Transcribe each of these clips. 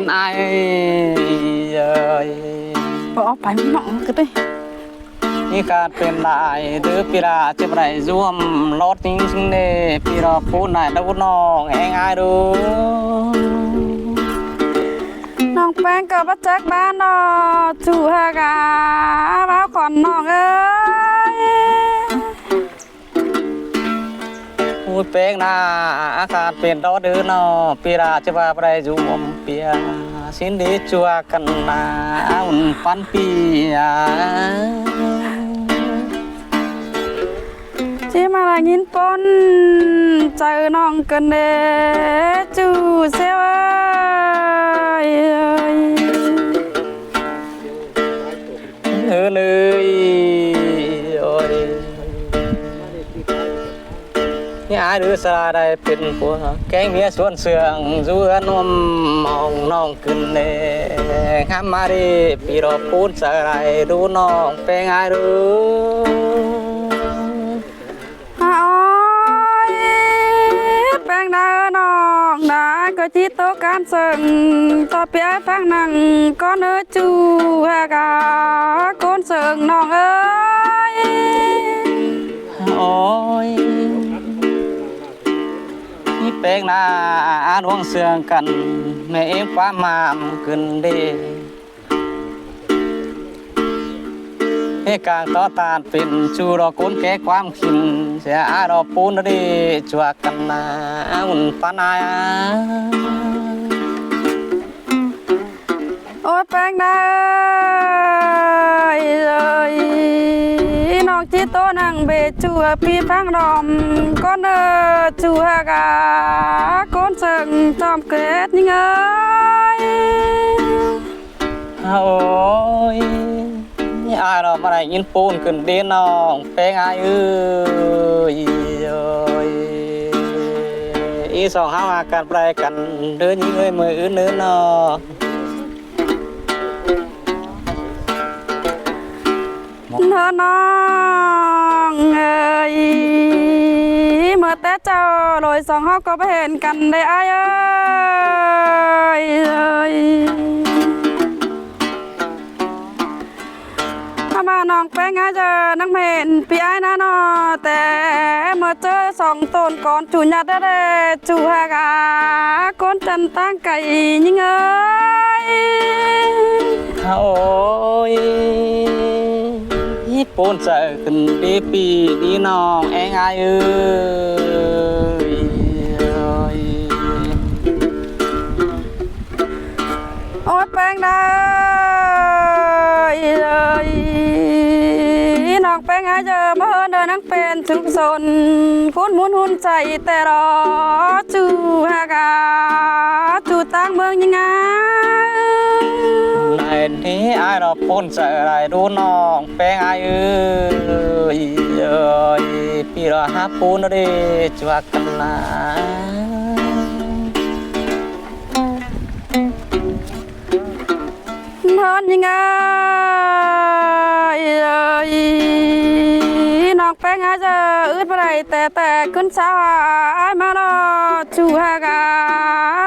เป็นai ơi บอกไปหมองก็ได้ นี่การเป็นลายหรือปีราจะไปร่วมรถจริงๆเนี่ยปีราพูดไหนแล้วน้องแองไงดูน้องแป้งก็บัจักบ้านนอจู่ฮากาบ้าขอนน้องเอ้ยพูดเป็นนาอาการเป็นรถหรือน้อปีราจะไปร่วมเปียสินดีจัวกันนาอุ่นปันปีที่มาลายินปนเจอน้องกันเด้จู่เซวเลยโอ้ยนี่อายหรือสลาได้เป็นผัวแกงเมียสวนเสืองจูนมมองน้องขึ้นเน่ข้ามมาดิปีรอพูดสลายดูน้องเป็นไงดูแป้งดาน้องดาก็จิตโตการสึงต่อเปียฟังนังก็เนื้อจูฮากาก้นสึงน้องเอ้ยโอ้ยนี่แป้งนาดวงเสืองกันแม่เอ็มความมามขึ้นเด้ให้กลางต่อตาเป็นจูรอกุนแก่ความขินเสียอารอปูนดีจัวกันนาอุ่นปานายโอ้ยแป้งได้เลยน้องจิตโตนังเบจูปีฟังดอมก็เนื้อจูฮากาก้นสึงจอมเกล็ดยังไงโอ้ยอายเรามาได้ยินปูนขึ้นดีน้องเป็นไงอีสองห้าอาการแปลกันเดินยิ่งเลยมืออื่นเนื้อน้องเธอน้องเอ้ยเมื่อแต่เจ้าลอยสองเขาก็ไปเห็นกันได้อ้ายเอ้ยถ้ามาน้องแป้งอาจจะนังเห็นปีอ้ายนะนอแต่เมื่อเจอสองตนก่อนจูญาติได้จูฮากาก้นจันตั้งไก่ยิงเอ้ยโอ้ยปูนเจอขึ้นดีปีดีน้องเองไงโอ้ยแป้งได้เลยน้องแป้งอาจจะมาเดินนังเป็นทุกสนคุ้นมุนหุ่นใจแต่รอจูฮากาจูตั้งเมืองยังไงในนี้ไอ้เราปูนเจออะไรดูน้องเป็นไงพี่เราหาปูนดีจัวกันนะเพิ่นยังไงน้องแป้งอาจจะอึดไปแต่ขึ้นเช้าไอ้มาลอจูฮากา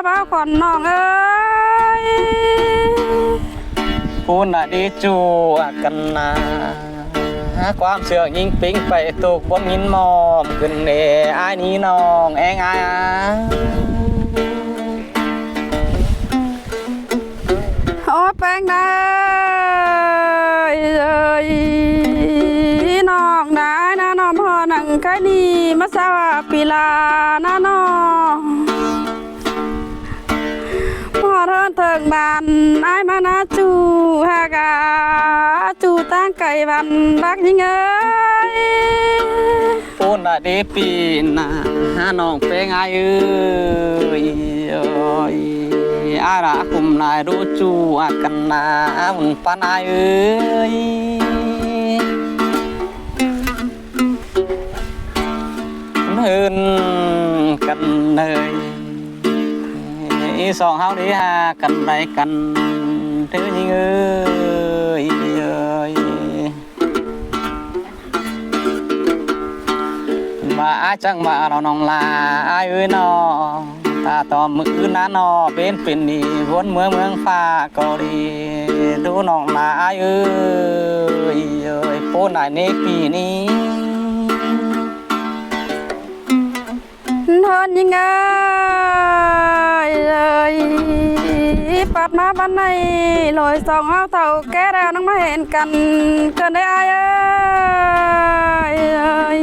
บ้าขอนน้องเอ้ยปูนดีจัวกันนะความเสื่อยิ่งปิ๊งไปตกบนมินมอมขึ้นเน่ไอ้นี้น้องเองไงโอ้แป้งได้เลยน้องได้นะน้องพอหนังใครดีมาสาวปีลานะน้องพอเทินเถิงบานไอ้มานาจูฮากาจูตั้งไก่บันรักยังไงปูนดีปีนะน้องเป็นไงอาระคุมนายรู้จูกันนาอุ่นปานายเฮินกันเลยสองเฮาดีฮะกันไรกันเธอยิงมาจังมาเราน้องลาเอ้ยน้องต ถ้าต่อมือน้านอเป็นนี่วนเมืองฟ้าก็ดีดูน้องนาเอ้ยโป้นายในปีนี้ทนยังไงเลยปัดมาบ้านในลอยสองเอาเท่าแก่แล้วน้องมาเห็นกันเกินได้อายเอ้ย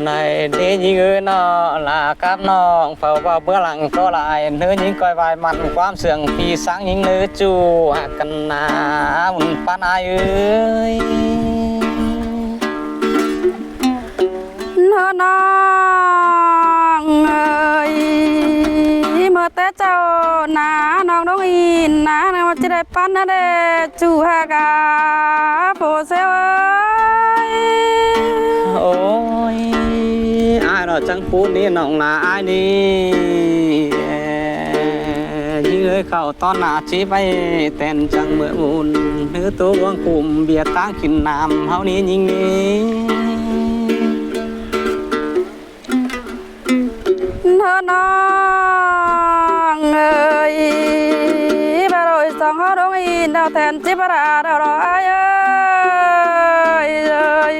ในนี้ยิงเอ้ยนอลากับน้องเฝ้าว่าเบื้องหลังก็ลายเนื้อยิงก้อยวายมันความเสื่องพี่สังยิงเนื้อจูหักกันนามุนปานอายเอ้ยน้องเอ้ยเมื่อแต่เจ้าหน้าน้องน้องอินนะว่าจะได้ปั้นนะเด้จูฮากาโปเซลโอ้ยอายเราจังพูดนี่น้องนาอายนี่ยิงเอ้ยเข้าตอนหน้าชีไปเต้นจังเมื่อมุนเนื้อตัววงกลุ่มเบียร์ตั้งกินน้ำเฮานี้ยิงนี้น้องเอ้ยบารอยสองเขาดงอินดาวแทนจิบราดาวรอยเอ้ย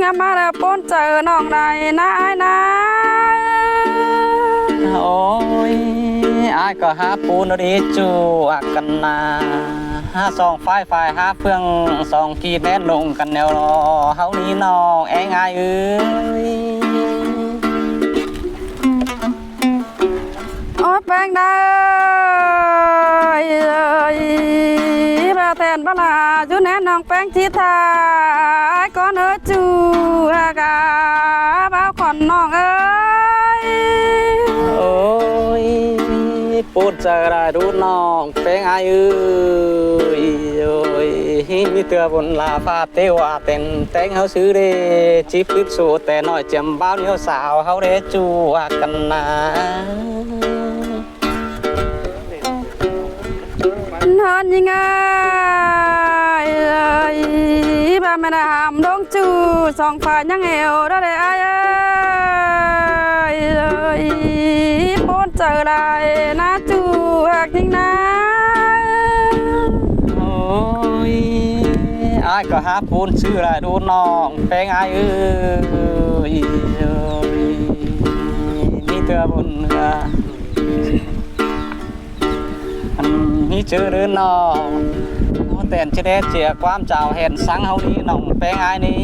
งามมาแล้วปนเจอน้องได้นะไอ้นะโอ้ยอายก็หาปูนดีจูอักกันนาหาสองฝ่ายหาเพื่องสองกีแน่นลงกันแนวรอเฮานี้น้องแองอายเอ้ยโอ้แป้งได้บาแทนบลาจูแน่น้องแป้งชีทาก้อนเออจูฮากาบ้าขอนน้องเอ้ยโอ้ยพูดจะได้รู้น้องแป้งอายเอ้ยโอ้ยมีเตือบนลาฟ้าเตวาเต้นแต่งเฮาซื้อเดจีบลิบสูแต่น้อยเจียมบ้าวเหนียวสาวเฮาเดจูกันนาทนยังไงเลยบ้าแม่น้ำดงจูสองฝ่ายยังเอวได้เลยไอ้เลยปนเจอได้นะจูหักทิ้งนะโอ้ยอายก็หาปูนซื้อได้ดูน้องแป้งอายเอ้ยมีเตือบนนี่เจอหรือน้องแต่นจะได้เจียความเจ้าเห็นสังเฮานี้น้องแป้งอายนี่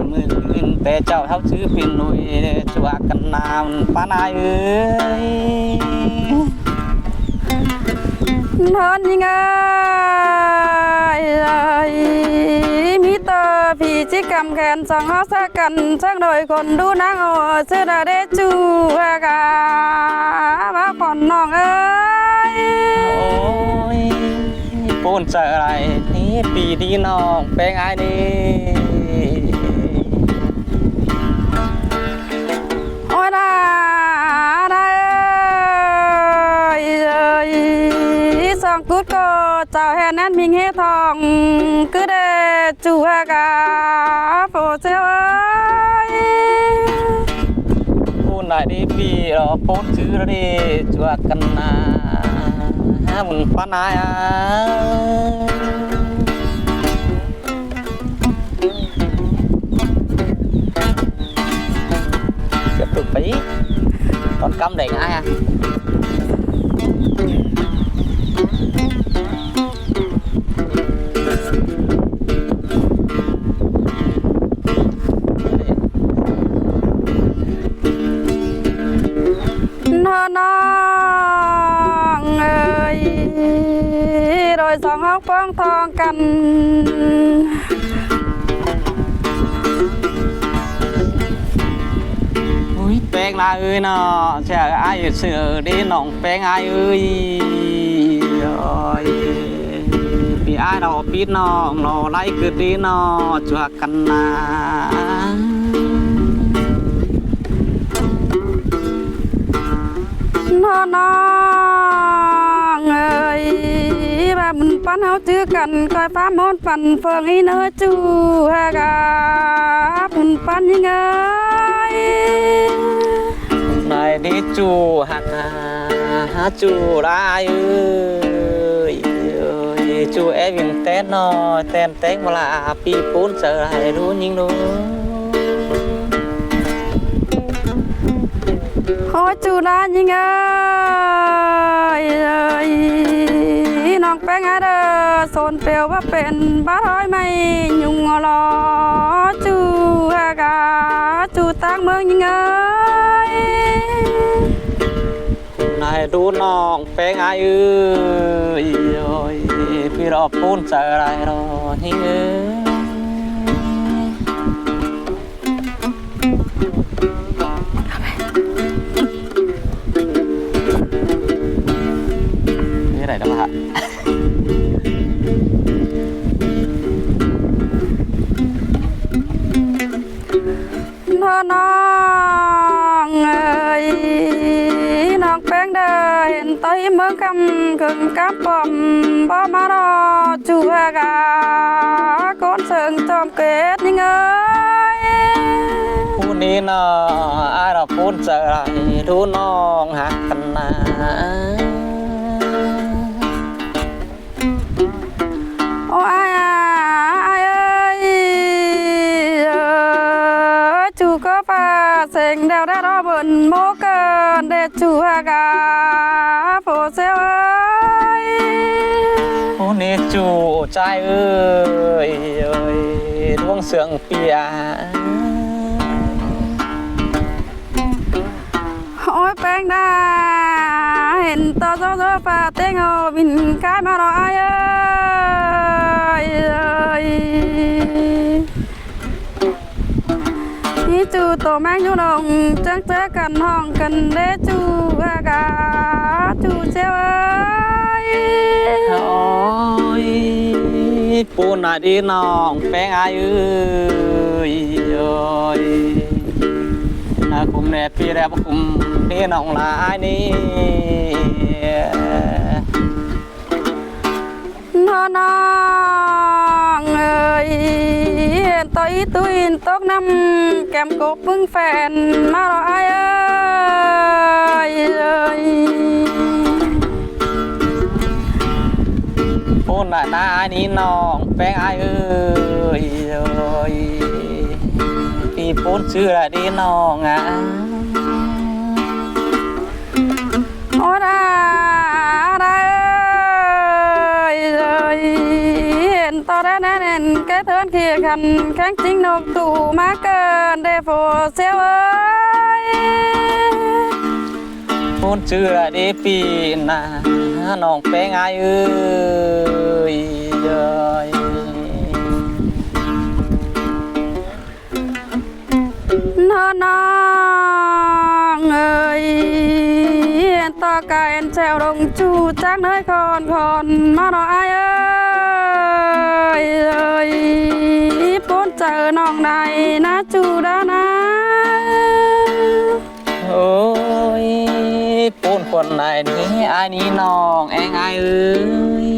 มืออื่นแต่เจ้าเฮาซื้อเป็นหน่วยจวกกันนามปานอายเอ้ยทนยังไงมีเตอพี่จิกำแขนสองเขาสักกันสักโดยคนดูนางโอเสื้อเดจูฮากาบ้าขอนน้องเอ้ยโอ้ยปูนเจออะไรนี่ปีดีน้องแป้งอายนี่โอ้ยได้สองกุดก็เจ้าแห่นั้นมิงเฮทองคือเดจูฮากาโปเซลปูนได้ดีปีรอปูนซื้อดีจวกกันนามุนปานายเก็บตุกไปตอนกำเด็กaiน้องเอ้ยโดยสองห้องป้องทองกันแป้งลาเอ้ยเนาะเชื่ออายเสือดีน้องแป้งอายเอ้ยปีอายเราปีน้องเราไล่คือดีเนาะจวกกันนาน้องเอ้ยแบบมันปั้นเฮาจื้อกันคอยฟ้ามอนปั่นเฟิงอีเนื้อจูฮากามันปั้นยังไงใน đi chu hạt chu lại ơi chu em viên tết nó tên tết mà là pi bốn giờ lại luôn nhưng luôn ขอจูดายิงเอ้ยน้องแป้งเด้อโซนเปียวว่าเป็นบ้าร้อยไม่ยุ่งรอจูกาจูตั้งเมืองยิงเอ้ย này đu nong phê ai ơi ơi phi rọ bốn giờ lại rồi nhưng như này đó hảน้องเอ้ยน้องแป้งเด้อเห็นต้อยเมืองคำขึงกับปอมบ่มารอจูกาก้นเสิงจอมเกตยังเอ้ย ผู้นี้เนาะไอ้เราพูดจะไรดูน้องหักกันนะ โอ้ยเอ้ยจูก็ป่าเสียงเดาได้รอบนโมเกินเดจูกาโผเซลเอ้ย ผู้นี้จูใจเอ้ยเอ้ยดวงเสืองเปีย โอ้ยแป้งดาเห็นตาโซโซป่าเต้งเอาบินกายมารอไอ้เอ้ยนี่จูตัวแมงอยู่ดงจังเจอกันห้องกันเดจูกาจูเจ้าเอ้ย โอ้ยปูน่ะดีน้องแป้งไอ้เอ้ยเอ้ยน่าคุมแน่พี่แรบคุมนี่น้องลายนี่ น้องเอ้ยเห็นตัวอีตุยตกน้ำแก้มกบมึงแฟนมารอไอ้เอ้ย ปูน่ะหน้านี่น้องแป้งไอ้เอ้ยเอ้ยพี่ปูนชื่อละดีน้องอ่ะ โอ้ดาได้เอ้ยเห็นตอนนั้นเห็นแกเทินเขียขันแข้งจริงนกตู่มาเกินเดโฟเซลเอ้ย ปูนชื่อละดีปีน่ะน้องแป้งไอ้เอ้ยเอ้ย น้องเอ้ยต่อไก่แจวลงจูจากเนยคอนมาหน่อยเอ้ยป้นเจอน้องใดนะจูดานะ โอ้ยปูนคนไหนนี่ไอ้นี่น้องเองไอ้เอ้ย